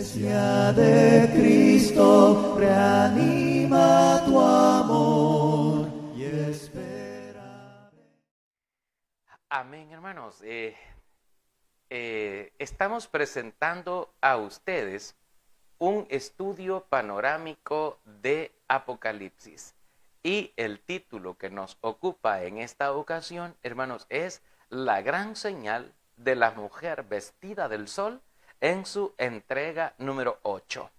Iglesia de Cristo, reanima tu amor y espera. Amén, hermanos. Estamos presentando a ustedes un estudio panorámico de Apocalipsis. Y el título que nos ocupa en esta ocasión, hermanos, es La gran señal de la mujer vestida del sol en su entrega número 8.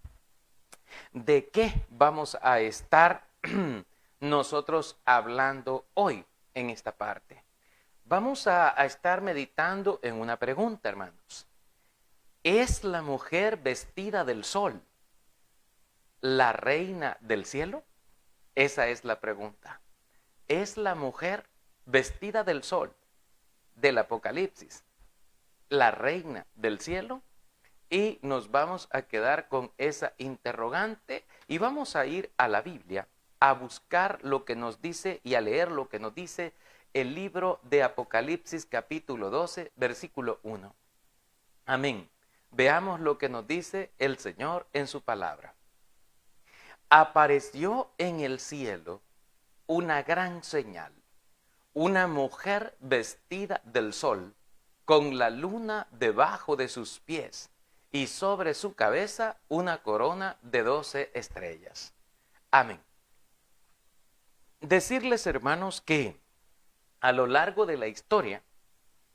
¿De qué vamos a estar nosotros hablando hoy en esta parte? Vamos a estar meditando en una pregunta, hermanos. ¿Es la mujer vestida del sol la reina del cielo? Esa es la pregunta. ¿Es la mujer vestida del sol del Apocalipsis la reina del cielo? Y nos vamos a quedar con esa interrogante y vamos a ir a la Biblia a buscar lo que nos dice y a leer lo que nos dice el libro de Apocalipsis capítulo 12, versículo 1. Amén. Veamos lo que nos dice el Señor en su palabra. Apareció en el cielo una gran señal, una mujer vestida del sol, con la luna debajo de sus pies, y sobre su cabeza una corona de 12 estrellas. Amén. Decirles, hermanos, que a lo largo de la historia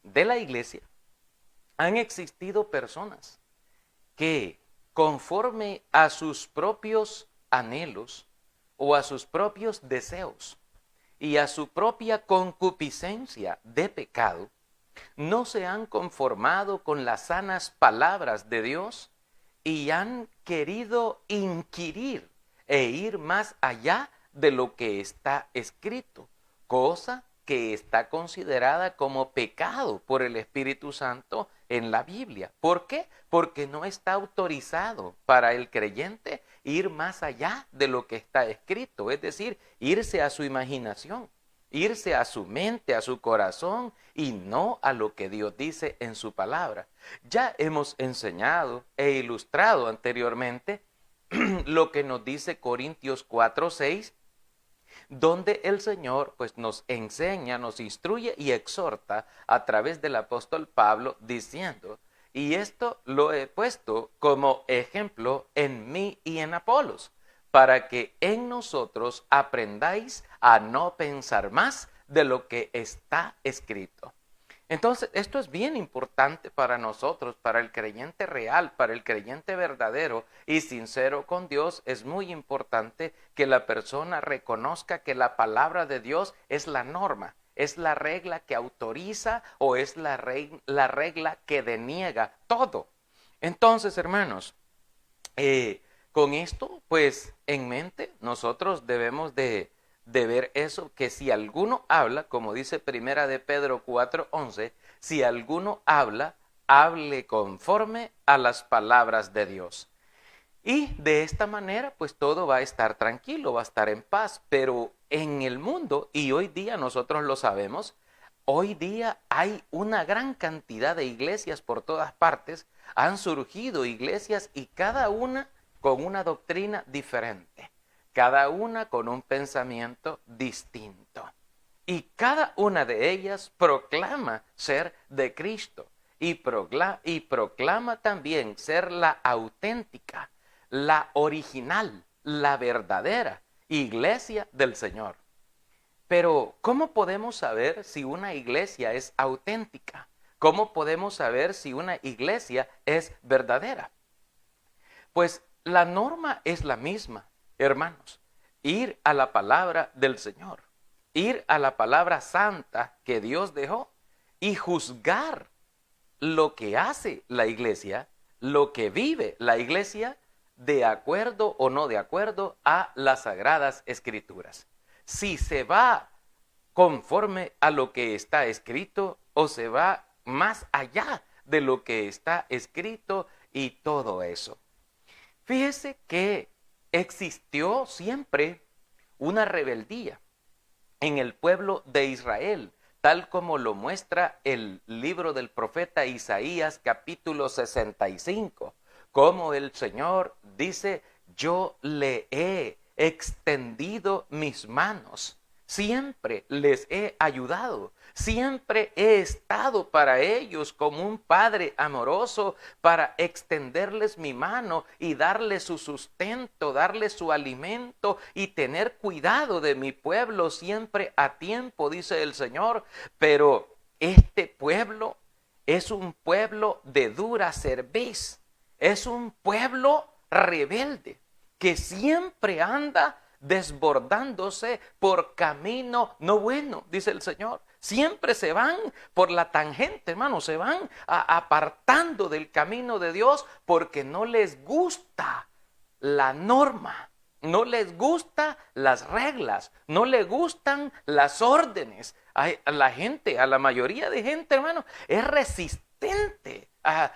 de la iglesia han existido personas que, conforme a sus propios anhelos o a sus propios deseos y a su propia concupiscencia de pecado, no se han conformado con las sanas palabras de Dios y han querido inquirir e ir más allá de lo que está escrito, cosa que está considerada como pecado por el Espíritu Santo en la Biblia. ¿Por qué? Porque no está autorizado para el creyente ir más allá de lo que está escrito, es decir, irse a su imaginación, irse a su mente, a su corazón y no a lo que Dios dice en su palabra. Ya hemos enseñado e ilustrado anteriormente lo que nos dice Corintios 4:6, donde el Señor pues nos enseña, nos instruye y exhorta a través del apóstol Pablo diciendo, y esto lo he puesto como ejemplo en mí y en Apolos, para que en nosotros aprendáis a no pensar más de lo que está escrito. Entonces, esto es bien importante para nosotros, para el creyente real, para el creyente verdadero y sincero con Dios. Es muy importante que la persona reconozca que la palabra de Dios es la norma, es la regla que autoriza o es la regla que deniega todo. Entonces, hermanos, con esto, pues, en mente, nosotros debemos de ver eso, que si alguno habla, como dice Primera de Pedro 4:11, si alguno habla, hable conforme a las palabras de Dios. Y de esta manera, pues todo va a estar tranquilo, va a estar en paz. Pero en el mundo, y hoy día nosotros lo sabemos, hoy día hay una gran cantidad de iglesias por todas partes, han surgido iglesias y cada una con una doctrina diferente, cada una con un pensamiento distinto. Y cada una de ellas proclama ser de Cristo y proclama también ser la auténtica, la original, la verdadera iglesia del Señor. Pero, ¿cómo podemos saber si una iglesia es auténtica? ¿Cómo podemos saber si una iglesia es verdadera? Pues la norma es la misma, hermanos. Ir a la palabra del Señor, ir a la palabra santa que Dios dejó y juzgar lo que hace la iglesia, lo que vive la iglesia, de acuerdo o no de acuerdo a las sagradas escrituras. Si se va conforme a lo que está escrito o se va más allá de lo que está escrito y todo eso. Fíjese que existió siempre una rebeldía en el pueblo de Israel, tal como lo muestra el libro del profeta Isaías capítulo 65, cómo el Señor dice, yo le he extendido mis manos. Siempre les he ayudado, siempre he estado para ellos como un padre amoroso para extenderles mi mano y darles su sustento, darles su alimento y tener cuidado de mi pueblo siempre a tiempo, dice el Señor. Pero este pueblo es un pueblo de dura cerviz, es un pueblo rebelde que siempre anda desbordándose por camino no bueno, dice el Señor. Siempre se van por la tangente, hermano, se van apartando del camino de Dios porque no les gusta la norma, no les gustan las reglas, no les gustan las órdenes. A la gente, a la mayoría de gente, hermano, es resistente,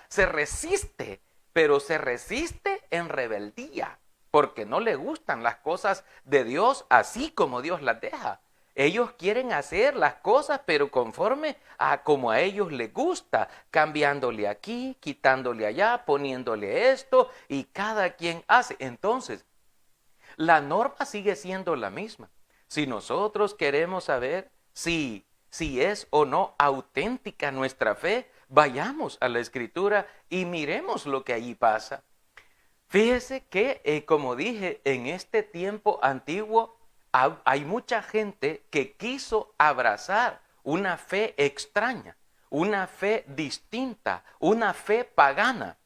se resiste, pero se resiste en rebeldía, porque no le gustan las cosas de Dios así como Dios las deja. Ellos quieren hacer las cosas, pero conforme a como a ellos les gusta, cambiándole aquí, quitándole allá, poniéndole esto, y cada quien hace. Entonces, la norma sigue siendo la misma. Si nosotros queremos saber si es o no auténtica nuestra fe, vayamos a la Escritura y miremos lo que allí pasa. Fíjese que, como dije, en este tiempo antiguo hay mucha gente que quiso abrazar una fe extraña, una fe distinta, una fe pagana,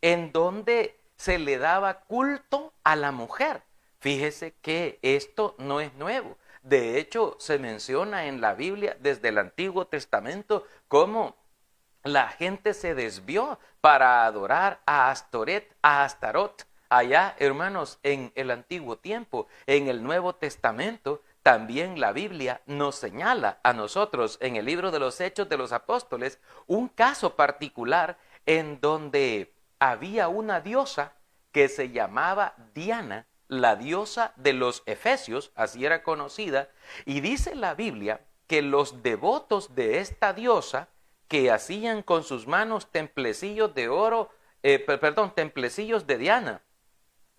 en donde se le daba culto a la mujer. Fíjese que esto no es nuevo. De hecho, se menciona en la Biblia desde el Antiguo Testamento cómo la gente se desvió para adorar a Astarot. Allá, hermanos, en el antiguo tiempo, en el Nuevo Testamento, también la Biblia nos señala a nosotros en el libro de los Hechos de los Apóstoles un caso particular en donde había una diosa que se llamaba Diana, la diosa de los Efesios, así era conocida, y dice la Biblia que los devotos de esta diosa que hacían con sus manos templecillos de oro, templecillos de Diana,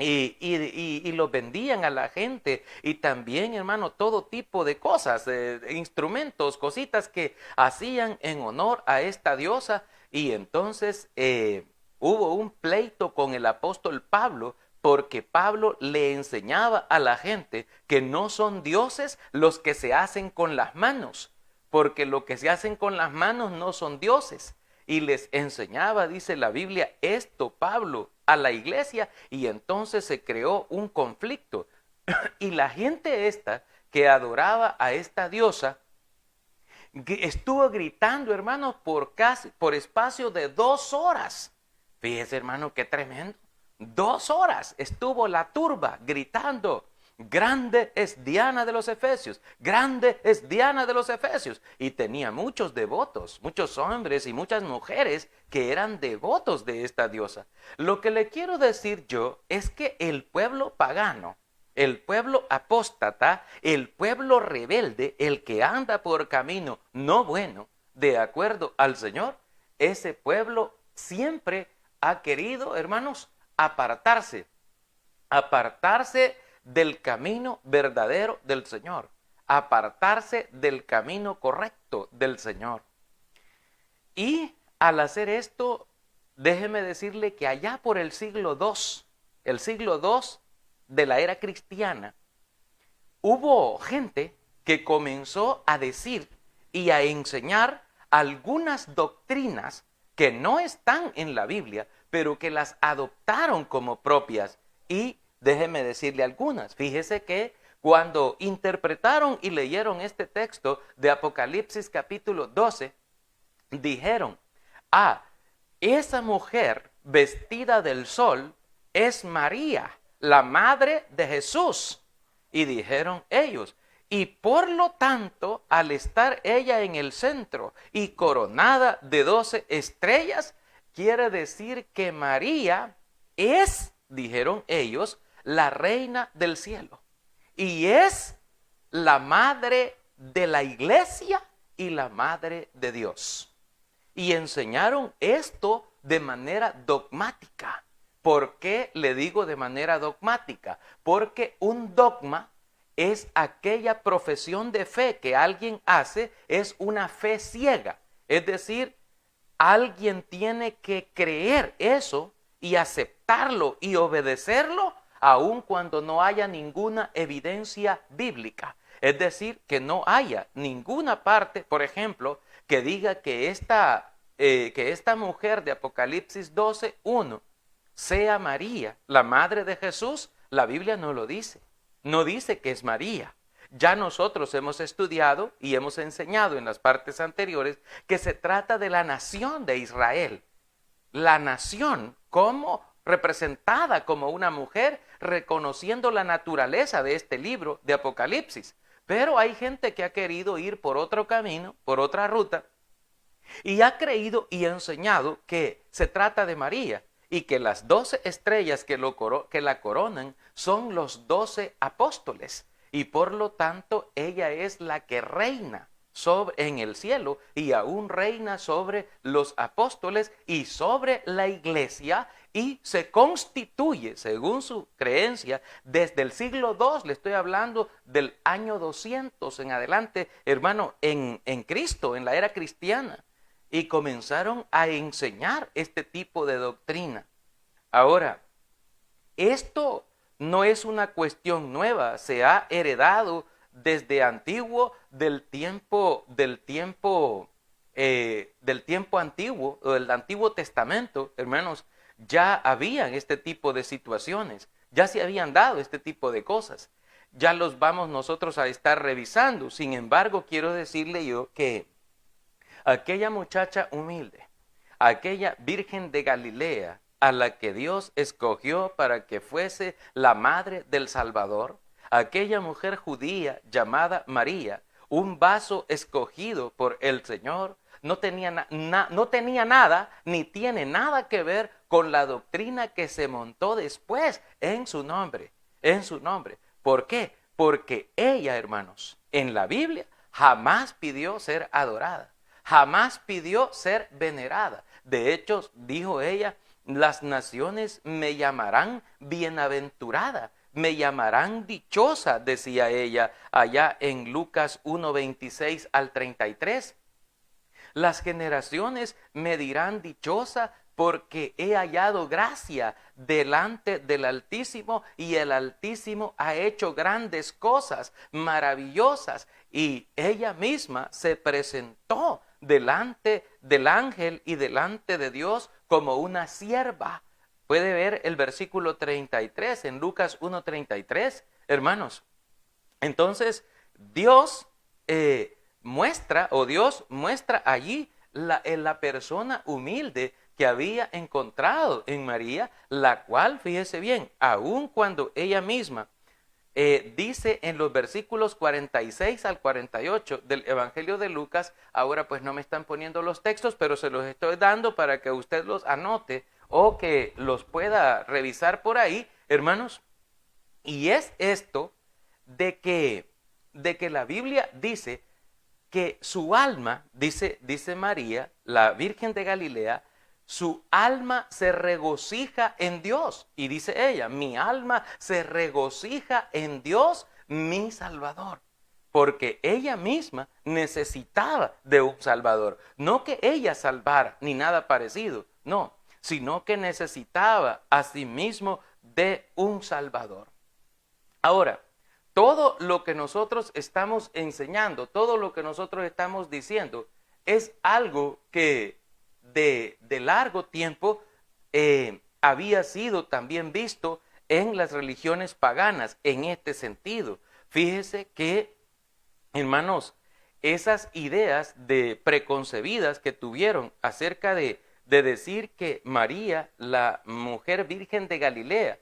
y los vendían a la gente, y también, hermano, todo tipo de cosas, instrumentos, cositas que hacían en honor a esta diosa. Y entonces hubo un pleito con el apóstol Pablo, porque Pablo le enseñaba a la gente que no son dioses los que se hacen con las manos, porque lo que se hacen con las manos no son dioses. Y les enseñaba, dice la Biblia, esto Pablo a la iglesia, y entonces se creó un conflicto. Y la gente esta que adoraba a esta diosa estuvo gritando, hermanos, por espacio de 2 horas. Fíjese, hermano, qué tremendo. 2 horas estuvo la turba gritando: grande es Diana de los Efesios, grande es Diana de los Efesios. Y tenía muchos devotos, muchos hombres y muchas mujeres que eran devotos de esta diosa. Lo que le quiero decir yo es que el pueblo pagano, el pueblo apóstata, el pueblo rebelde, el que anda por camino no bueno, de acuerdo al Señor, ese pueblo siempre ha querido, hermanos, apartarse del camino verdadero del Señor, apartarse del camino correcto del Señor. Y al hacer esto, déjeme decirle que allá por el siglo II de la era cristiana, hubo gente que comenzó a decir y a enseñar algunas doctrinas que no están en la Biblia, pero que las adoptaron como propias. Y déjeme decirle algunas. Fíjese que cuando interpretaron y leyeron este texto de Apocalipsis capítulo 12, dijeron: esa mujer vestida del sol es María, la madre de Jesús. Y dijeron ellos: y por lo tanto, al estar ella en el centro y coronada de 12 estrellas, quiere decir que María es, dijeron ellos, la reina del cielo. Y es la madre de la iglesia y la madre de Dios. Y enseñaron esto de manera dogmática. ¿Por qué le digo de manera dogmática? Porque un dogma es aquella profesión de fe que alguien hace, es una fe ciega. Es decir, alguien tiene que creer eso y aceptarlo y obedecerlo, aun cuando no haya ninguna evidencia bíblica. Es decir, que no haya ninguna parte, por ejemplo, que diga que esta mujer de Apocalipsis 12:1 sea María, la madre de Jesús. La Biblia no lo dice. No dice que es María. Ya nosotros hemos estudiado y hemos enseñado en las partes anteriores que se trata de la nación de Israel. La nación como representada como una mujer, reconociendo la naturaleza de este libro de Apocalipsis. Pero hay gente que ha querido ir por otro camino, por otra ruta, y ha creído y enseñado que se trata de María y que las 12 estrellas que la coronan son los 12 apóstoles. Y por lo tanto ella es la que reina en el cielo y aún reina sobre los apóstoles y sobre la iglesia, y se constituye, según su creencia, desde el siglo II, le estoy hablando del año 200 en adelante, hermano, en Cristo, en la era cristiana, y comenzaron a enseñar este tipo de doctrina. Ahora, esto no es una cuestión nueva, se ha heredado desde antiguo, del tiempo antiguo, o del Antiguo Testamento, hermanos. Ya habían este tipo de situaciones, ya se habían dado este tipo de cosas, ya los vamos nosotros a estar revisando. Sin embargo, quiero decirle yo que aquella muchacha humilde, aquella Virgen de Galilea, a la que Dios escogió para que fuese la madre del Salvador, aquella mujer judía llamada María, un vaso escogido por el Señor, no tenía nada, ni tiene nada que ver con la doctrina que se montó después en su nombre, ¿Por qué? Porque ella, hermanos, en la Biblia jamás pidió ser adorada, jamás pidió ser venerada. De hecho, dijo ella, las naciones me llamarán bienaventurada, me llamarán dichosa, decía ella allá en Lucas 1:26 al 33. Las generaciones me dirán dichosa porque he hallado gracia delante del Altísimo, y el Altísimo ha hecho grandes cosas maravillosas. Y ella misma se presentó delante del ángel y delante de Dios como una sierva. Puede ver el versículo 33 en Lucas 1:33, hermanos. Entonces, Dios muestra allí en la persona humilde que había encontrado en María, la cual, fíjese bien, aun cuando ella misma dice en los versículos 46 al 48 del Evangelio de Lucas, ahora pues no me están poniendo los textos, pero se los estoy dando para que usted los anote o que los pueda revisar por ahí, hermanos. Y es esto de que la Biblia dice que su alma, dice María, la Virgen de Galilea, su alma se regocija en Dios. Y dice ella, mi alma se regocija en Dios, mi Salvador. Porque ella misma necesitaba de un Salvador. No que ella salvara, ni nada parecido, no, sino que necesitaba a sí mismo de un Salvador. Ahora, todo lo que nosotros estamos enseñando, todo lo que nosotros estamos diciendo, es algo que de largo tiempo había sido también visto en las religiones paganas en este sentido. Fíjese que, hermanos, esas ideas preconcebidas que tuvieron acerca de decir que María, la mujer virgen de Galilea,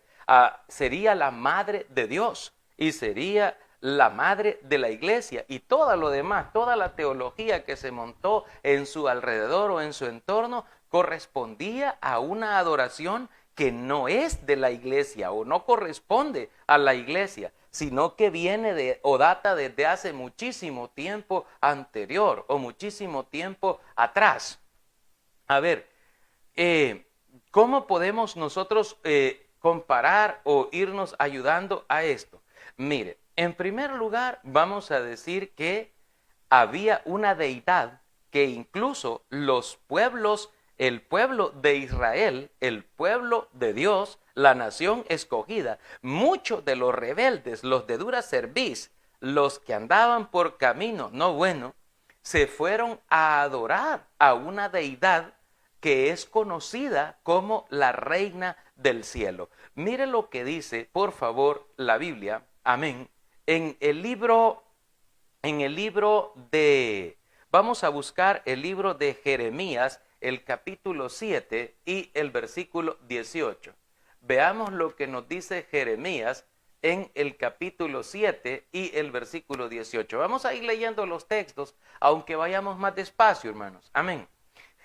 sería la madre de Dios y sería la madre de la iglesia, y todo lo demás, toda la teología que se montó en su alrededor o en su entorno, correspondía a una adoración que no es de la iglesia o no corresponde a la iglesia, sino que viene o data desde hace muchísimo tiempo anterior o muchísimo tiempo atrás. A ver, ¿Cómo podemos nosotros comparar o irnos ayudando a esto? Mire, en primer lugar vamos a decir que había una deidad que incluso los pueblos, el pueblo de Israel, el pueblo de Dios, la nación escogida, muchos de los rebeldes, los de dura cerviz, los que andaban por camino no bueno, se fueron a adorar a una deidad que es conocida como la reina del cielo. Mire lo que dice, por favor, la Biblia, amén, en el libro de, vamos a buscar el libro de Jeremías, el capítulo 7 y el versículo 18. Veamos lo que nos dice Jeremías en el capítulo 7 y el versículo 18. Vamos a ir leyendo los textos, aunque vayamos más despacio, hermanos. Amén.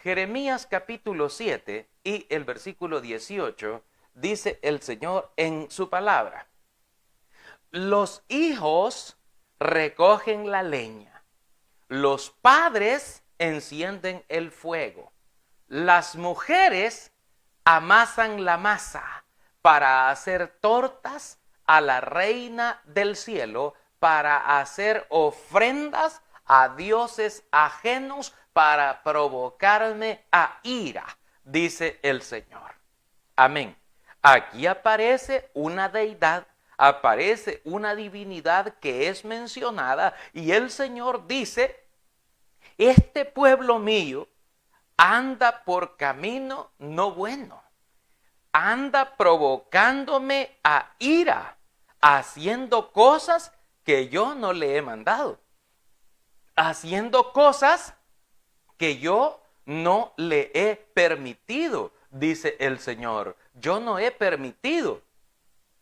Jeremías capítulo 7 y el versículo 18, dice el Señor en su palabra: los hijos recogen la leña, los padres encienden el fuego, las mujeres amasan la masa para hacer tortas a la reina del cielo, para hacer ofrendas a dioses ajenos, para provocarme a ira, dice el Señor. Amén. Aquí aparece una deidad, aparece una divinidad que es mencionada, y el Señor dice: este pueblo mío anda por camino no bueno, anda provocándome a ira, haciendo cosas que yo no le he mandado, haciendo cosas que yo no le he permitido, dice el Señor. Yo no he permitido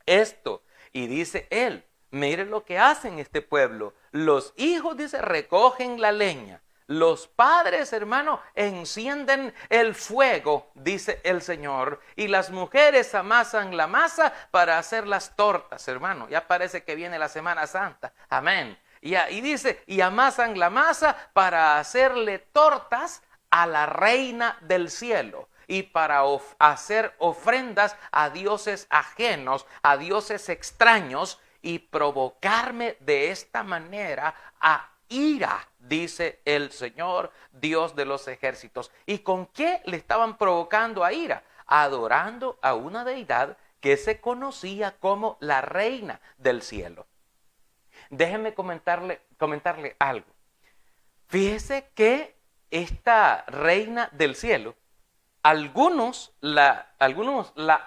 esto. Y dice él, mire lo que hacen este pueblo. Los hijos, dice, recogen la leña. Los padres, hermano, encienden el fuego, dice el Señor. Y las mujeres amasan la masa para hacer las tortas, hermano. Ya parece que viene la Semana Santa. Amén. Y dice, y amasan la masa para hacerle tortas a la reina del cielo, y para hacer ofrendas a dioses ajenos, a dioses extraños, y provocarme de esta manera a ira, dice el Señor, Dios de los ejércitos. ¿Y con qué le estaban provocando a ira? Adorando a una deidad que se conocía como la reina del cielo. Déjenme comentarle algo. Fíjese que esta reina del cielo, algunos la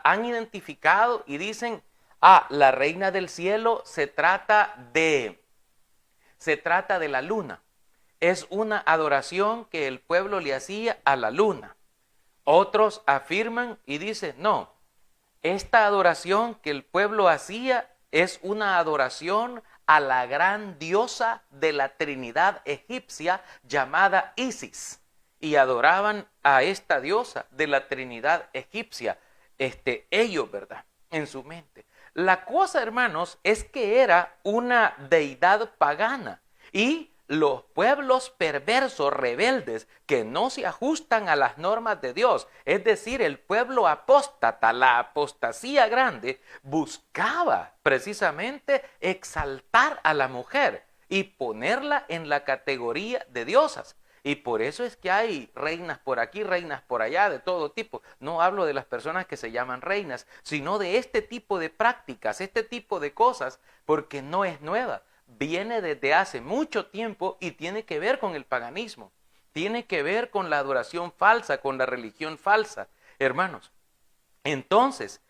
han identificado y dicen: la reina del cielo se trata de la luna. Es una adoración que el pueblo le hacía a la luna. Otros afirman y dicen: no, esta adoración que el pueblo hacía es una adoración a la gran diosa de la Trinidad egipcia llamada Isis, y adoraban a esta diosa de la Trinidad egipcia, ellos, ¿verdad?, en su mente. La cosa, hermanos, es que era una deidad pagana, y los pueblos perversos, rebeldes, que no se ajustan a las normas de Dios, es decir, el pueblo apóstata, la apostasía grande, buscaba precisamente exaltar a la mujer y ponerla en la categoría de diosas. Y por eso es que hay reinas por aquí, reinas por allá, de todo tipo. No hablo de las personas que se llaman reinas, sino de este tipo de prácticas, este tipo de cosas, porque no es nueva. Viene desde hace mucho tiempo y tiene que ver con el paganismo. Tiene que ver con la adoración falsa, con la religión falsa, hermanos. Entonces,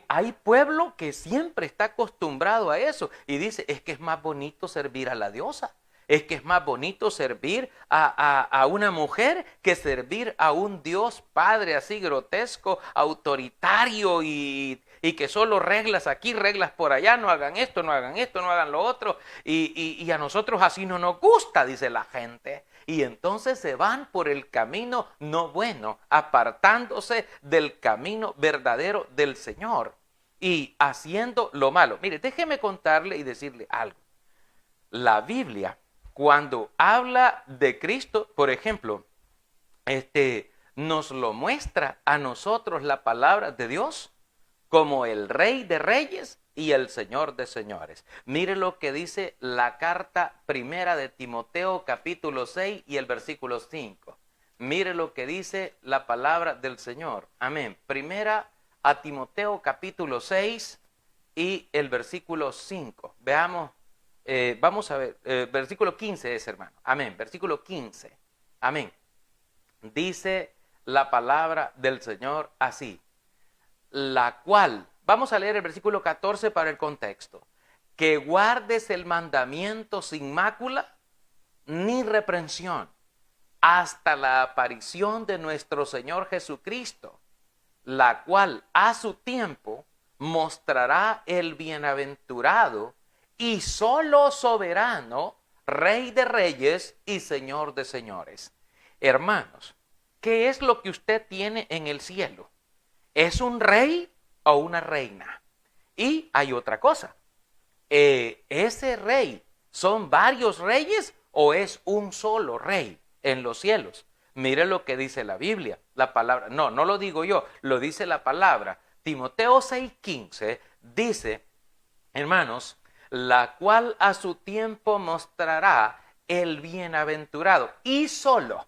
hay pueblo que siempre está acostumbrado a eso y dice: es que es más bonito servir a la diosa. Es que es más bonito servir a una mujer que servir a un Dios Padre así grotesco, autoritario y que solo reglas aquí, reglas por allá, no hagan esto, no hagan esto, no hagan lo otro. Y a nosotros así no nos gusta, dice la gente. Y entonces se van por el camino no bueno, apartándose del camino verdadero del Señor y haciendo lo malo. Mire, déjeme contarle y decirle algo. La Biblia, cuando habla de Cristo, por ejemplo, nos lo muestra a nosotros la palabra de Dios como el Rey de Reyes y el Señor de Señores. Mire lo que dice la carta primera de Timoteo, capítulo 6 y el versículo 5. Mire lo que dice la palabra del Señor. Amén. Primera a Timoteo, capítulo 6 y el versículo 5. Veamos, vamos a ver, versículo 15 es, hermano. Amén. Versículo 15. Amén. Dice la palabra del Señor así. La cual, vamos a leer el versículo 14 para el contexto. Que guardes el mandamiento sin mácula ni reprensión hasta la aparición de nuestro Señor Jesucristo, la cual a su tiempo mostrará el bienaventurado y solo soberano, Rey de reyes y Señor de señores. Hermanos, ¿qué es lo que usted tiene en el cielo? ¿Es un rey o una reina? Y hay otra cosa. ¿Ese rey son varios reyes o es un solo rey en los cielos? Mire lo que dice la Biblia, la palabra. No lo digo yo, lo dice la palabra. Timoteo 6:15 dice, hermanos, la cual a su tiempo mostrará el bienaventurado y solo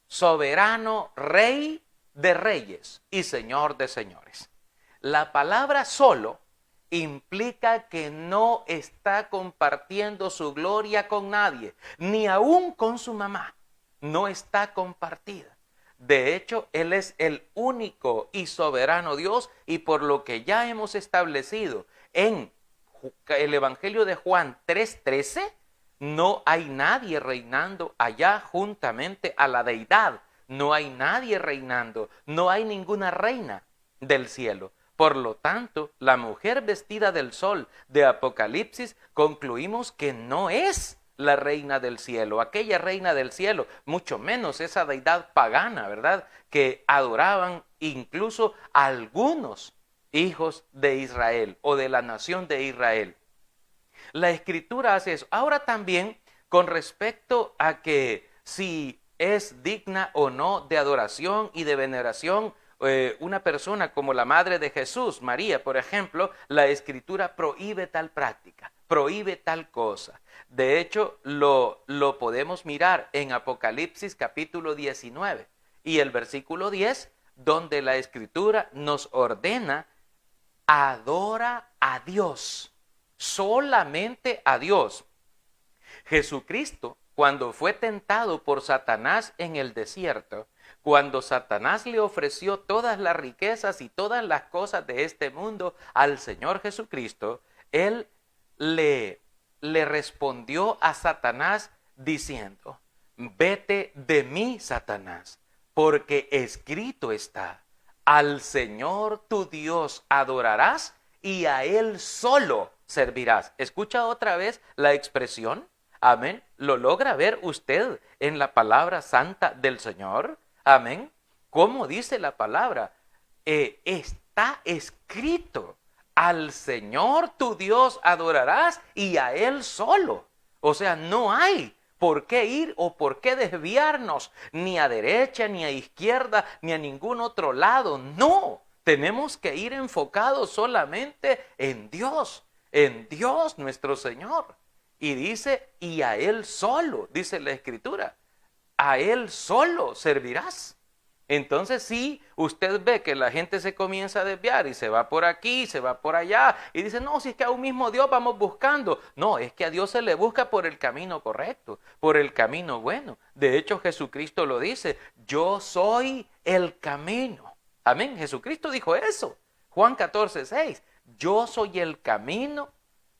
soberano Rey de reyes y Señor de señores. La palabra solo implica que no está compartiendo su gloria con nadie, ni aún con su mamá. No está compartida. De hecho, Él es el único y soberano Dios, y por lo que ya hemos establecido en el Evangelio de Juan 3:13, no hay nadie reinando allá juntamente a la deidad. No hay nadie reinando, no hay ninguna reina del cielo. Por lo tanto, la mujer vestida del sol de Apocalipsis, concluimos que no es la reina del cielo, aquella reina del cielo, mucho menos esa deidad pagana, ¿verdad?, que adoraban incluso algunos hijos de Israel o de la nación de Israel. La Escritura hace eso. Ahora también, con respecto a que si es digna o no de adoración y de veneración una persona como la madre de Jesús, María, por ejemplo, la Escritura prohíbe tal práctica, prohíbe tal cosa. De hecho, lo podemos mirar en Apocalipsis capítulo 19 y el versículo 10, donde la Escritura nos ordena: adora a Dios, solamente a Dios. Jesucristo, cuando fue tentado por Satanás en el desierto, cuando Satanás le ofreció todas las riquezas y todas las cosas de este mundo al Señor Jesucristo, Él le respondió a Satanás diciendo: vete de mí, Satanás, porque escrito está, al Señor tu Dios adorarás y a Él solo servirás. ¿Escucha otra vez la expresión? Amén. ¿Lo logra ver usted en la palabra santa del Señor? Amén. ¿Cómo dice la palabra? Está escrito: al Señor tu Dios adorarás y a Él solo. O sea, no hay por qué ir o por qué desviarnos, ni a derecha, ni a izquierda, ni a ningún otro lado. No, tenemos que ir enfocados solamente en Dios nuestro Señor. Y dice, y a Él solo, dice la Escritura, a Él solo servirás. Entonces sí, usted ve que la gente se comienza a desviar y se va por aquí, se va por allá y dice, no, si es que a un mismo Dios vamos buscando. No, es que a Dios se le busca por el camino correcto, por el camino bueno. De hecho, Jesucristo lo dice, yo soy el camino. Amén, Jesucristo dijo eso. Juan 14:6, yo soy el camino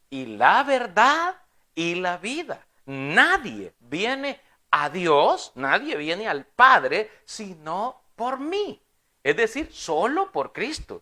y la verdad y la vida. Nadie viene a Dios, nadie viene al Padre, sino por mí. Es decir, solo por Cristo.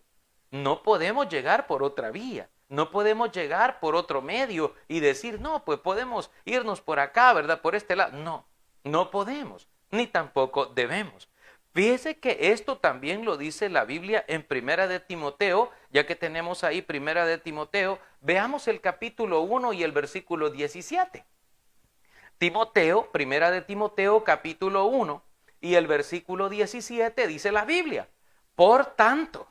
No podemos llegar por otra vía. No podemos llegar por otro medio y decir, no, pues podemos irnos por acá, ¿verdad? Por este lado. No, no podemos, ni tampoco debemos. Fíjese que esto también lo dice la Biblia en Primera de Timoteo, ya que tenemos ahí Primera de Timoteo, veamos el capítulo 1 y el versículo 17. Timoteo, Primera de Timoteo, capítulo 1 y el versículo 17 dice la Biblia: por tanto,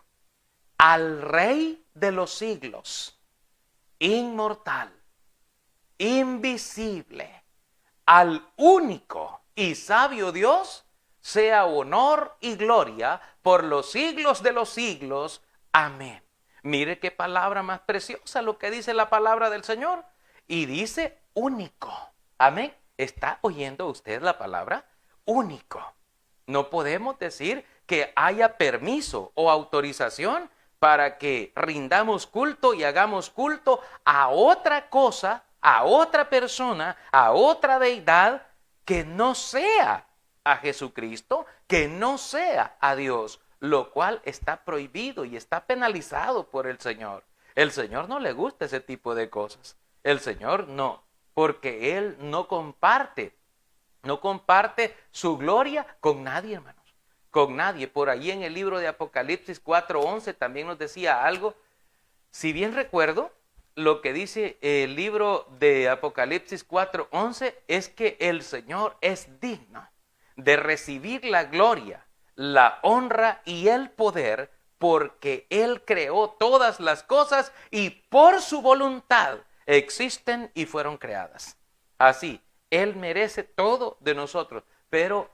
al Rey de los siglos, inmortal, invisible, al único y sabio Dios, sea honor y gloria por los siglos de los siglos. Amén. Mire qué palabra más preciosa lo que dice la palabra del Señor. Y dice único. Amén. ¿Está oyendo usted la palabra? Único. No podemos decir que haya permiso o autorización para que rindamos culto y hagamos culto a otra cosa, a otra persona, a otra deidad que no sea a Jesucristo, que no sea a Dios, lo cual está prohibido y está penalizado por el Señor. El Señor no le gusta ese tipo de cosas. El Señor no, porque Él no comparte su gloria con nadie, hermanos, con nadie. Por ahí en el libro de Apocalipsis 4:11 también nos decía algo. Si bien recuerdo, lo que dice el libro de Apocalipsis 4:11 es que el Señor es digno de recibir la gloria, la honra y el poder, porque Él creó todas las cosas y por su voluntad existen y fueron creadas. Así, Él merece todo de nosotros, pero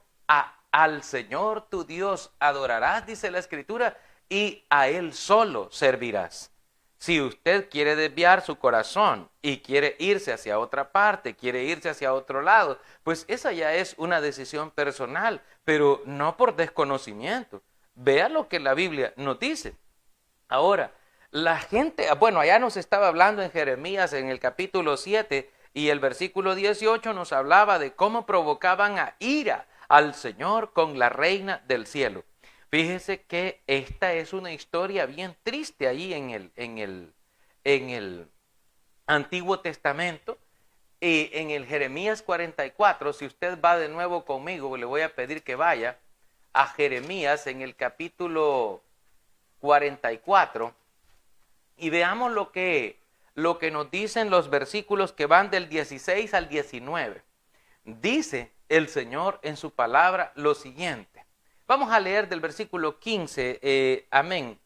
al Señor tu Dios adorarás, dice la Escritura, y a Él solo servirás. Si usted quiere desviar su corazón y quiere irse hacia otra parte, quiere irse hacia otro lado, pues esa ya es una decisión personal, pero no por desconocimiento. Vea lo que la Biblia nos dice. Ahora, la gente, bueno, allá nos estaba hablando en Jeremías en el capítulo 7 y el versículo 18 nos hablaba de cómo provocaban a ira al Señor con la reina del cielo. Fíjese que esta es una historia bien triste ahí en el Antiguo Testamento. Y en el Jeremías 44, si usted va de nuevo conmigo, le voy a pedir que vaya a Jeremías en el capítulo 44 y veamos lo que nos dicen los versículos que van del 16 al 19. Dice el Señor en su palabra lo siguiente. Vamos a leer del versículo 15, amén,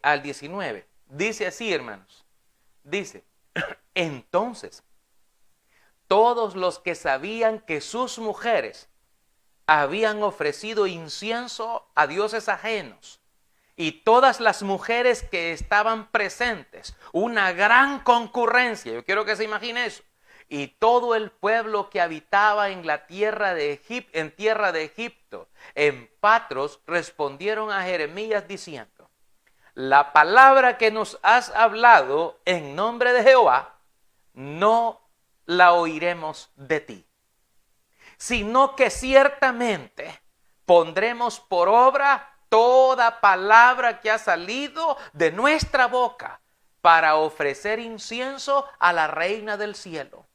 al 19. Dice así, hermanos. Dice, entonces, todos los que sabían que sus mujeres habían ofrecido incienso a dioses ajenos, y todas las mujeres que estaban presentes, una gran concurrencia, yo quiero que se imagine eso, y todo el pueblo que habitaba en la tierra de Egipto, en Patros, respondieron a Jeremías diciendo, la palabra que nos has hablado en nombre de Jehová, no la oiremos de ti, sino que ciertamente pondremos por obra toda palabra que ha salido de nuestra boca para ofrecer incienso a la reina del cielo,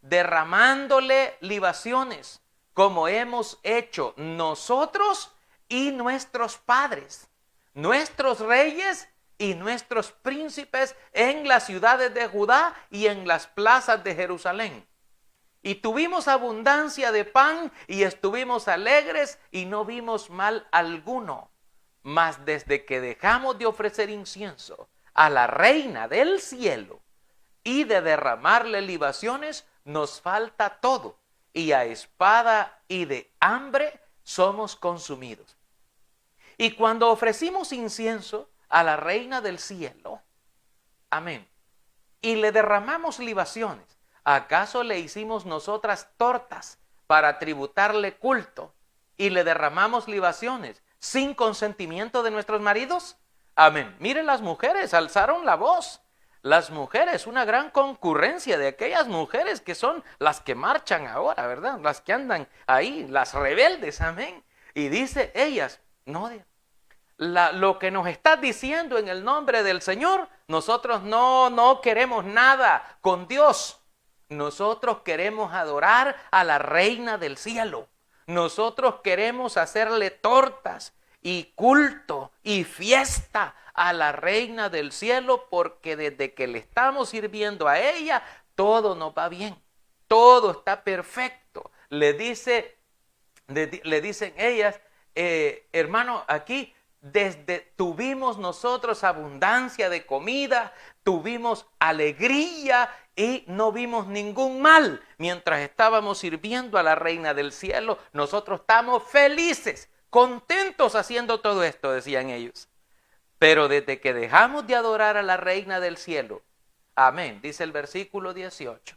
derramándole libaciones, como hemos hecho nosotros y nuestros padres, nuestros reyes y nuestros príncipes en las ciudades de Judá y en las plazas de Jerusalén. Y tuvimos abundancia de pan y estuvimos alegres y no vimos mal alguno. Mas desde que dejamos de ofrecer incienso a la reina del cielo y de derramarle libaciones, nos falta todo, y a espada y de hambre somos consumidos. Y cuando ofrecimos incienso a la reina del cielo, amén, y le derramamos libaciones, ¿acaso le hicimos nosotras tortas para tributarle culto y le derramamos libaciones sin consentimiento de nuestros maridos? Amén. Miren, las mujeres alzaron la voz. Las mujeres, una gran concurrencia de aquellas mujeres que son las que marchan ahora, ¿verdad? Las que andan ahí, las rebeldes, amén. Y dice ellas, no, lo que nos estás diciendo en el nombre del Señor, nosotros no queremos nada con Dios. Nosotros queremos adorar a la reina del cielo. Nosotros queremos hacerle tortas y culto y fiesta a la reina del cielo, porque desde que le estamos sirviendo a ella, todo nos va bien, todo está perfecto. Le dice le dicen ellas, hermano, aquí tuvimos nosotros abundancia de comida, tuvimos alegría y no vimos ningún mal. Mientras estábamos sirviendo a la Reina del Cielo, nosotros estamos felices, contentos haciendo todo esto, decían ellos. Pero desde que dejamos de adorar a la Reina del Cielo, amén, dice el versículo 18,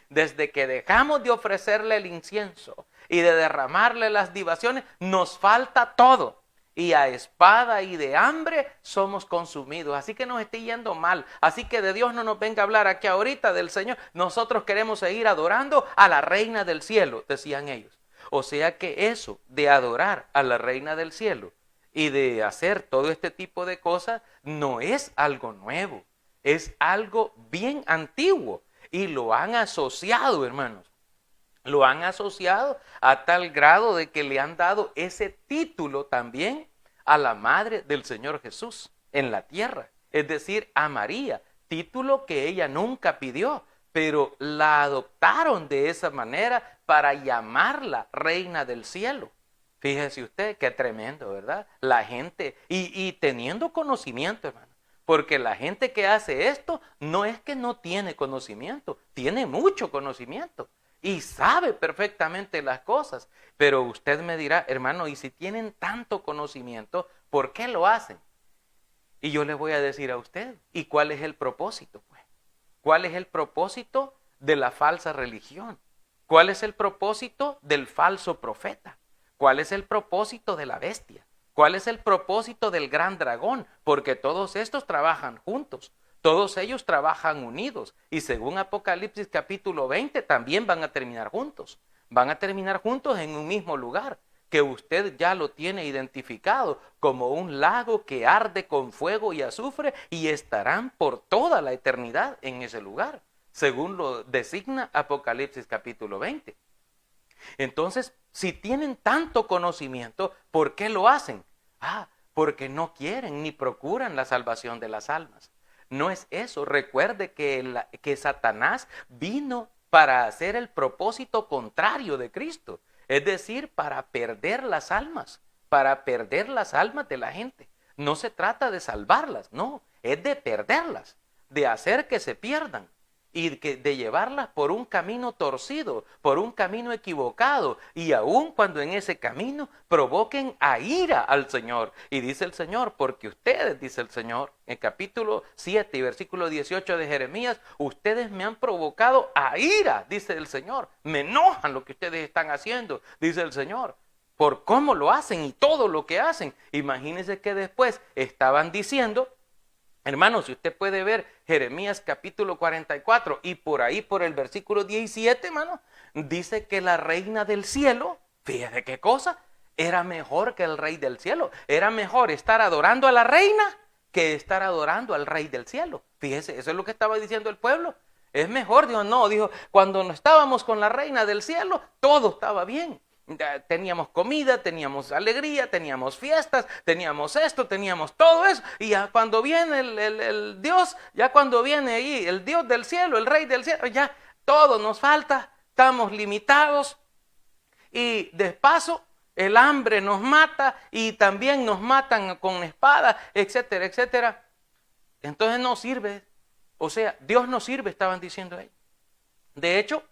desde que dejamos de ofrecerle el incienso y de derramarle las libaciones, nos falta todo. Y a espada y de hambre somos consumidos. Así que nos está yendo mal. Así que de Dios no nos venga a hablar aquí ahorita del Señor. Nosotros queremos seguir adorando a la Reina del Cielo, decían ellos. O sea que eso de adorar a la Reina del Cielo y de hacer todo este tipo de cosas no es algo nuevo. Es algo bien antiguo. Y lo han asociado, hermanos. Lo han asociado a tal grado de que le han dado ese título también a la madre del Señor Jesús en la tierra. Es decir, a María, título que ella nunca pidió, pero la adoptaron de esa manera para llamarla Reina del Cielo. Fíjese usted, qué tremendo, ¿verdad? La gente, y teniendo conocimiento, hermano. Porque la gente que hace esto no es que no tiene conocimiento, tiene mucho conocimiento. Y sabe perfectamente las cosas. Pero usted me dirá, hermano, y si tienen tanto conocimiento, ¿por qué lo hacen? Y yo le voy a decir a usted, ¿y cuál es el propósito? Pues? ¿Cuál es el propósito de la falsa religión? ¿Cuál es el propósito del falso profeta? ¿Cuál es el propósito de la bestia? ¿Cuál es el propósito del gran dragón? Porque todos estos trabajan juntos. Todos ellos trabajan unidos y según Apocalipsis capítulo 20 también van a terminar juntos. Van a terminar juntos en un mismo lugar que usted ya lo tiene identificado como un lago que arde con fuego y azufre y estarán por toda la eternidad en ese lugar, según lo designa Apocalipsis capítulo 20. Entonces, si tienen tanto conocimiento, ¿por qué lo hacen? Porque no quieren ni procuran la salvación de las almas. No es eso. Recuerde que Satanás vino para hacer el propósito contrario de Cristo. Es decir, para perder las almas de la gente. No se trata de salvarlas, no, es de perderlas, de hacer que se pierdan y de llevarlas por un camino torcido, por un camino equivocado, y aun cuando en ese camino provoquen a ira al Señor. Y dice el Señor, porque ustedes, dice el Señor, en capítulo 7 y versículo 18 de Jeremías, ustedes me han provocado a ira, dice el Señor. Me enojan lo que ustedes están haciendo, dice el Señor, por cómo lo hacen y todo lo que hacen. Imagínense que después estaban diciendo, hermanos, si usted puede ver Jeremías capítulo 44 y por ahí por el versículo 17, hermano, dice que la reina del cielo, fíjese qué cosa, era mejor que el rey del cielo. Era mejor estar adorando a la reina que estar adorando al rey del cielo. Fíjese, eso es lo que estaba diciendo el pueblo. Es mejor, dijo, no, dijo, cuando no estábamos con la reina del cielo, todo estaba bien. Teníamos comida, teníamos alegría, teníamos fiestas, teníamos esto, teníamos todo eso. Y ya cuando viene el Dios, ya cuando viene ahí el Dios del cielo, el rey del cielo, ya todo nos falta, estamos limitados. Y de paso, el hambre nos mata y también nos matan con espada, etcétera, etcétera. Entonces no sirve. O sea, Dios no sirve, estaban diciendo ellos. De hecho,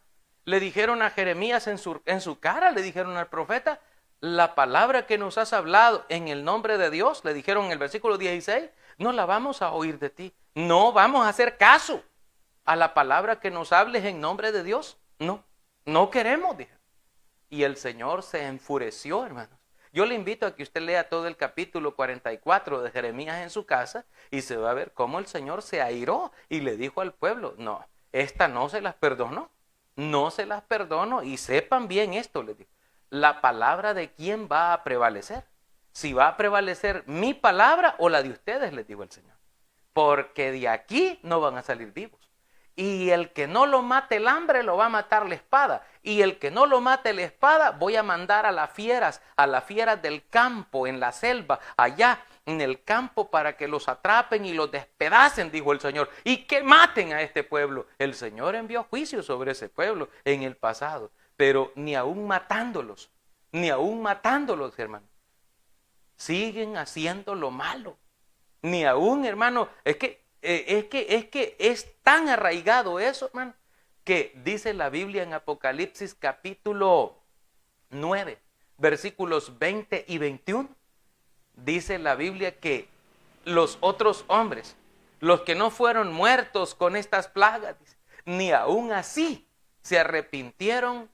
le dijeron a Jeremías en su cara, le dijeron al profeta, la palabra que nos has hablado en el nombre de Dios, le dijeron en el versículo 16, no la vamos a oír de ti. No vamos a hacer caso a la palabra que nos hables en nombre de Dios. No, no queremos, dijeron. Y el Señor se enfureció, hermanos. Yo le invito a que usted lea todo el capítulo 44 de Jeremías en su casa y se va a ver cómo el Señor se airó y le dijo al pueblo, no, esta no se las perdonó. No se las perdono y sepan bien esto, les digo. La palabra de quién va a prevalecer. Si va a prevalecer mi palabra o la de ustedes, les dijo el Señor. Porque de aquí no van a salir vivos. Y el que no lo mate el hambre, lo va a matar la espada. Y el que no lo mate la espada, voy a mandar a las fieras del campo, en la selva, allá en el campo para que los atrapen y los despedacen, dijo el Señor, y que maten a este pueblo. El Señor envió juicio sobre ese pueblo en el pasado, pero ni aún matándolos, ni aún matándolos, hermano. Siguen haciendo lo malo. Ni aún, hermano, es que es tan arraigado eso, hermano, que dice la Biblia en Apocalipsis capítulo 9, versículos 20 y 21. Dice la Biblia que los otros hombres, los que no fueron muertos con estas plagas, ni aún así se arrepintieron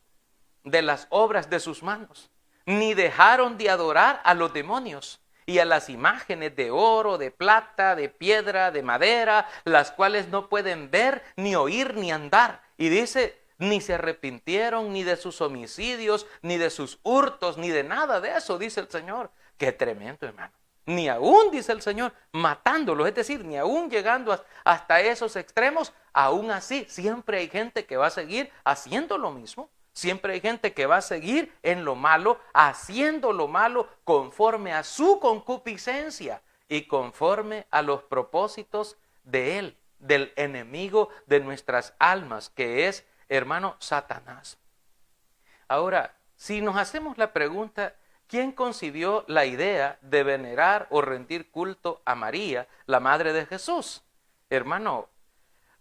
de las obras de sus manos, ni dejaron de adorar a los demonios y a las imágenes de oro, de plata, de piedra, de madera, las cuales no pueden ver, ni oír, ni andar. Y dice, ni se arrepintieron ni de sus homicidios, ni de sus hurtos, ni de nada de eso, dice el Señor. Qué tremendo, hermano. Ni aún, dice el Señor, matándolos, es decir, ni aún llegando hasta esos extremos, aún así siempre hay gente que va a seguir haciendo lo mismo. Siempre hay gente que va a seguir en lo malo, haciendo lo malo conforme a su concupiscencia y conforme a los propósitos de él, del enemigo de nuestras almas, que es, hermano, Satanás. Ahora, si nos hacemos la pregunta, ¿quién concibió la idea de venerar o rendir culto a María, la madre de Jesús? Hermano,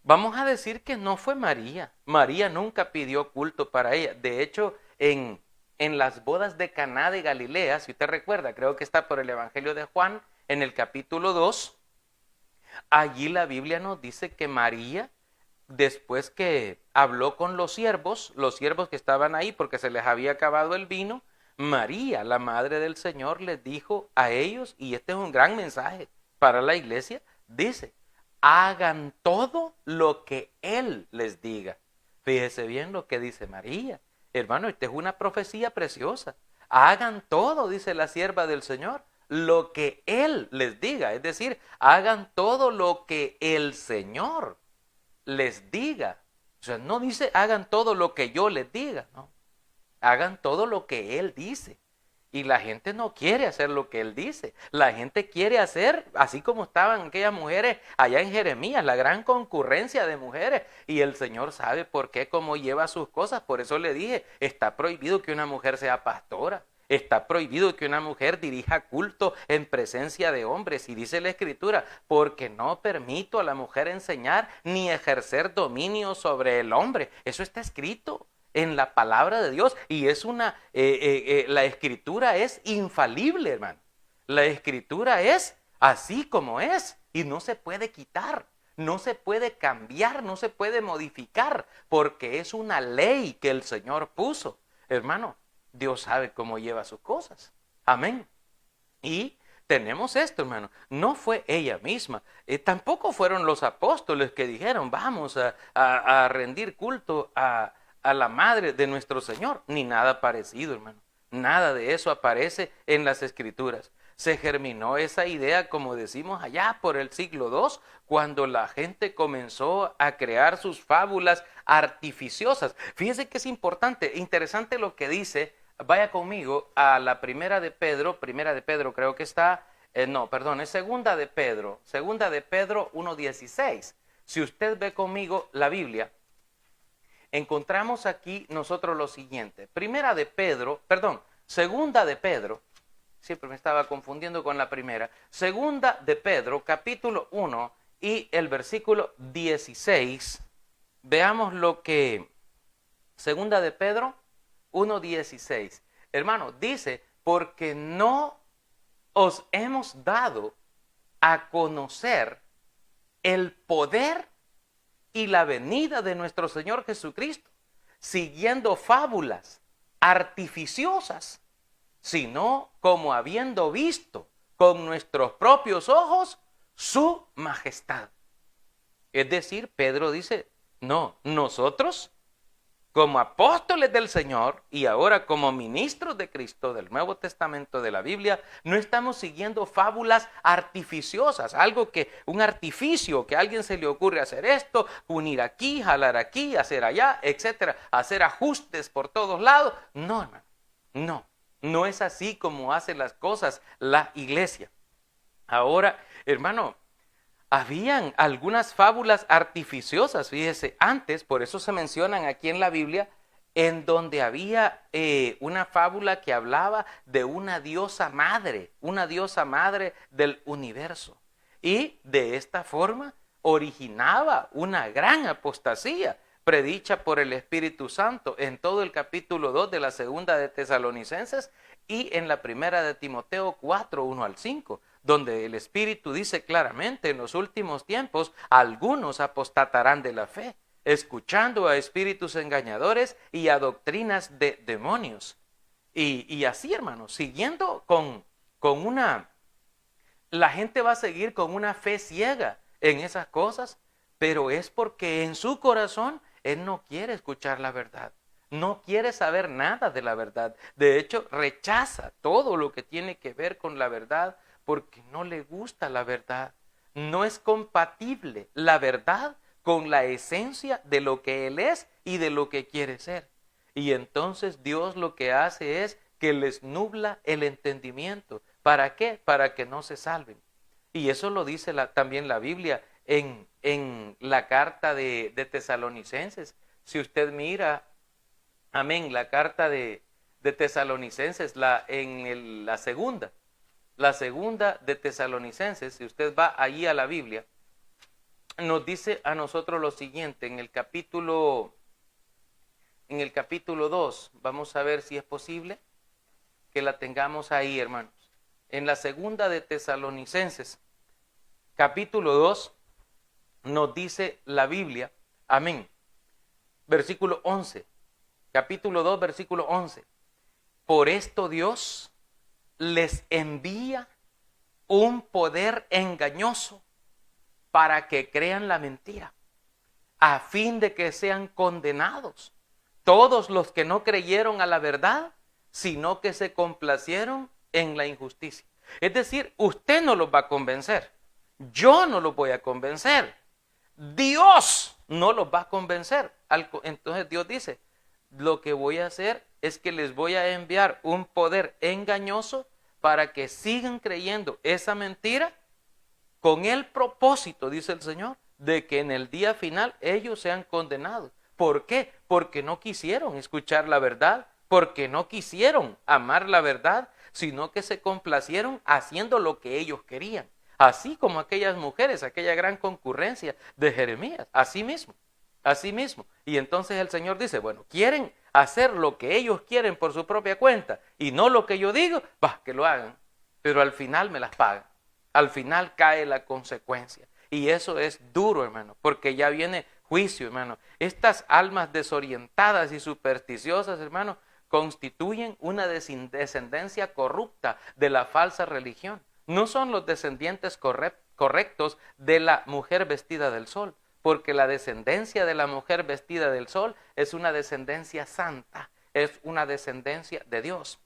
vamos a decir que no fue María. María nunca pidió culto para ella. De hecho, en las bodas de Caná de Galilea, si usted recuerda, creo que está por el Evangelio de Juan, en el capítulo 2, allí la Biblia nos dice que María, después que habló con los siervos que estaban ahí porque se les había acabado el vino, María, la madre del Señor, les dijo a ellos, y este es un gran mensaje para la iglesia, dice, hagan todo lo que Él les diga. Fíjese bien lo que dice María. Hermano, esta es una profecía preciosa. Hagan todo, dice la sierva del Señor, lo que Él les diga. Es decir, hagan todo lo que el Señor les diga. O sea, no dice hagan todo lo que yo les diga, no. Hagan todo lo que Él dice. Y la gente no quiere hacer lo que Él dice. La gente quiere hacer, así como estaban aquellas mujeres allá en Jeremías, la gran concurrencia de mujeres. Y el Señor sabe por qué, cómo lleva sus cosas. Por eso le dije, está prohibido que una mujer sea pastora. Está prohibido que una mujer dirija culto en presencia de hombres. Y dice la Escritura, porque no permito a la mujer enseñar ni ejercer dominio sobre el hombre. Eso está escrito en la palabra de Dios, y es la Escritura es infalible, hermano. La Escritura es así como es, y no se puede quitar, no se puede cambiar, no se puede modificar, porque es una ley que el Señor puso. Hermano, Dios sabe cómo lleva sus cosas. Amén. Y tenemos esto, hermano. No fue ella misma. Tampoco fueron los apóstoles que dijeron, vamos a rendir culto a la madre de nuestro Señor, ni nada parecido, hermano. Nada de eso aparece en las Escrituras. Se germinó esa idea, como decimos, allá por el siglo II, cuando la gente comenzó a crear sus fábulas artificiosas. Fíjese que es interesante lo que dice. Vaya conmigo a la primera de Pedro creo que está, es segunda de Pedro 1:16. Si usted ve conmigo la Biblia, encontramos aquí nosotros lo siguiente. Segunda de Pedro, siempre me estaba confundiendo con la primera. Segunda de Pedro, capítulo 1 y el versículo 16. Veamos lo que segunda de Pedro 1:16. Hermano, dice, porque no os hemos dado a conocer el poder y la venida de nuestro Señor Jesucristo, siguiendo fábulas artificiosas, sino como habiendo visto con nuestros propios ojos su majestad. Es decir, Pedro dice, no, nosotros como apóstoles del Señor y ahora como ministros de Cristo del Nuevo Testamento de la Biblia, no estamos siguiendo fábulas artificiosas, un artificio que a alguien se le ocurre hacer esto, unir aquí, jalar aquí, hacer allá, etcétera, hacer ajustes por todos lados. No, hermano, no es así como hace las cosas la iglesia. Ahora, hermano, habían algunas fábulas artificiosas, fíjese, antes, por eso se mencionan aquí en la Biblia, en donde había una fábula que hablaba de una diosa madre del universo. Y de esta forma originaba una gran apostasía predicha por el Espíritu Santo en todo el capítulo 2 de la segunda de Tesalonicenses y en la primera de Timoteo 4, 1 al 5, donde el Espíritu dice claramente: en los últimos tiempos algunos apostatarán de la fe, escuchando a espíritus engañadores y a doctrinas de demonios. Y así, hermanos, siguiendo con una... La gente va a seguir con una fe ciega en esas cosas, pero es porque en su corazón él no quiere escuchar la verdad, no quiere saber nada de la verdad. De hecho, rechaza todo lo que tiene que ver con la verdad porque no le gusta la verdad. No es compatible la verdad con la esencia de lo que él es y de lo que quiere ser. Y entonces Dios lo que hace es que les nubla el entendimiento. ¿Para qué? Para que no se salven. Y eso lo dice también la Biblia en la carta de Tesalonicenses. Si usted mira, amén, la carta de Tesalonicenses, la segunda de Tesalonicenses, si usted va allí a la Biblia, nos dice a nosotros lo siguiente, en el capítulo 2, vamos a ver si es posible que la tengamos ahí, hermanos. En la segunda de Tesalonicenses, capítulo 2, nos dice la Biblia, amén, versículo 11, capítulo 2, versículo 11. Por esto Dios les envía un poder engañoso para que crean la mentira, a fin de que sean condenados todos los que no creyeron a la verdad, sino que se complacieron en la injusticia. Es decir, usted no los va a convencer, yo no los voy a convencer, Dios no los va a convencer. Entonces Dios dice, lo que voy a hacer es que les voy a enviar un poder engañoso para que sigan creyendo esa mentira, con el propósito, dice el Señor, de que en el día final ellos sean condenados. ¿Por qué? Porque no quisieron escuchar la verdad, porque no quisieron amar la verdad, sino que se complacieron haciendo lo que ellos querían. Así como aquellas mujeres, aquella gran concurrencia de Jeremías, así mismo. Y entonces el Señor dice, bueno, quieren hacer lo que ellos quieren por su propia cuenta y no lo que yo digo, que lo hagan, pero al final me las pagan. Al final cae la consecuencia. Y eso es duro, hermano, porque ya viene juicio, hermano. Estas almas desorientadas y supersticiosas, hermano, constituyen una descendencia corrupta de la falsa religión. No son los descendientes correctos de la mujer vestida del sol, porque la descendencia de la mujer vestida del sol es una descendencia santa, es una descendencia de Dios.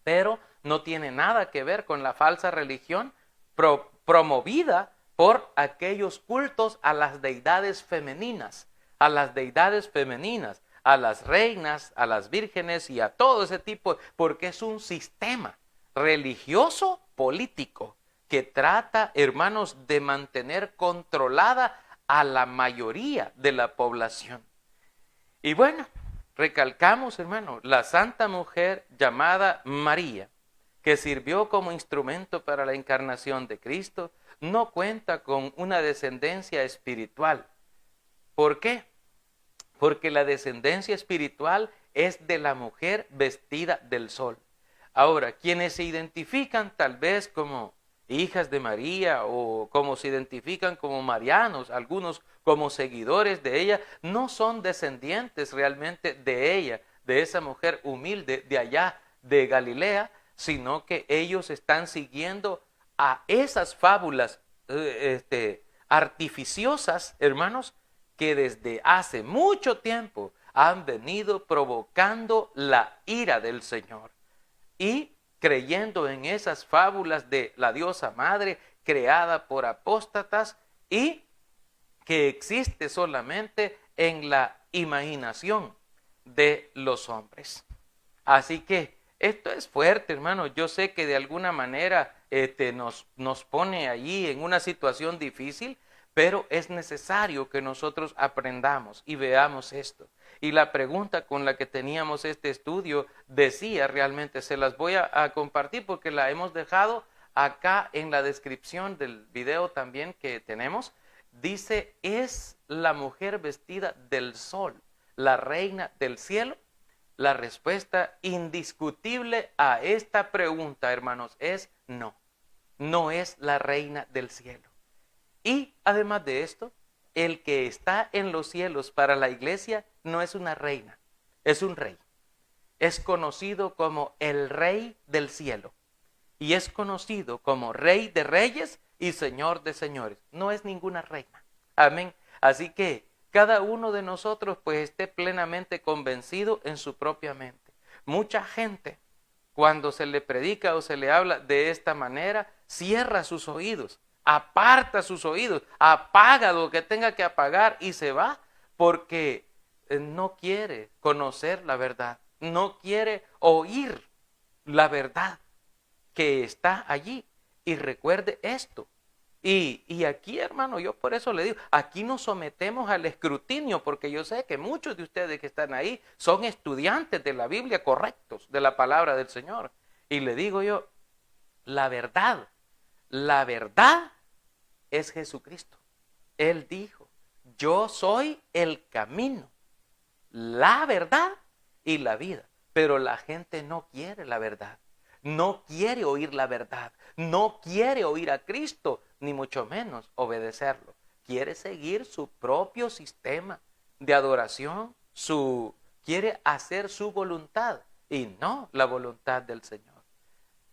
Pero no tiene nada que ver con la falsa religión promovida por aquellos cultos a las deidades femeninas, a las reinas, a las vírgenes y a todo ese tipo, porque es un sistema religioso político que trata, hermanos, de mantener controlada a la mayoría de la población. Y bueno, recalcamos, hermano, la santa mujer llamada María, que sirvió como instrumento para la encarnación de Cristo, no cuenta con una descendencia espiritual. ¿Por qué? Porque la descendencia espiritual es de la mujer vestida del sol. Ahora, quienes se identifican tal vez como hijas de María o como se identifican como marianos, algunos como seguidores de ella, no son descendientes realmente de ella, de esa mujer humilde de allá de Galilea, sino que ellos están siguiendo a esas fábulas artificiosas, hermanos, que desde hace mucho tiempo han venido provocando la ira del Señor. Y creyendo en esas fábulas de la diosa madre creada por apóstatas y que existe solamente en la imaginación de los hombres. Así que esto es fuerte, hermano. Yo sé que de alguna manera nos pone allí en una situación difícil, pero es necesario que nosotros aprendamos y veamos esto. Y la pregunta con la que teníamos este estudio decía realmente, se las voy a compartir porque la hemos dejado acá en la descripción del video también que tenemos. Dice, ¿es la mujer vestida del sol la reina del cielo? La respuesta indiscutible a esta pregunta, hermanos, es no. No es la reina del cielo. Y además de esto, el que está en los cielos para la iglesia no es una reina, es un rey. Es conocido como el rey del cielo. Y es conocido como rey de reyes y señor de señores. No es ninguna reina. Amén. Así que cada uno de nosotros pues esté plenamente convencido en su propia mente. Mucha gente, cuando se le predica o se le habla de esta manera, cierra sus oídos, aparta sus oídos, apaga lo que tenga que apagar y se va porque no quiere conocer la verdad, no quiere oír la verdad que está allí. Y recuerde esto. Y aquí, hermano, yo por eso le digo, aquí nos sometemos al escrutinio, porque yo sé que muchos de ustedes que están ahí son estudiantes de la Biblia correctos, de la palabra del Señor. Y le digo yo, la verdad es Jesucristo. Él dijo, yo soy el camino, la verdad y la vida. Pero la gente no quiere la verdad. No quiere oír la verdad, no quiere oír a Cristo, ni mucho menos obedecerlo. Quiere seguir su propio sistema de adoración, quiere hacer su voluntad y no la voluntad del Señor.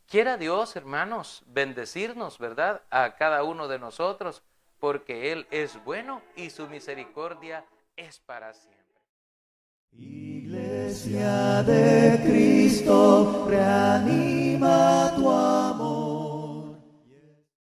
Quiera Dios, hermanos, bendecirnos, ¿verdad?, a cada uno de nosotros, porque Él es bueno y su misericordia es para siempre. Iglesia de Cristo, reanima tu amor.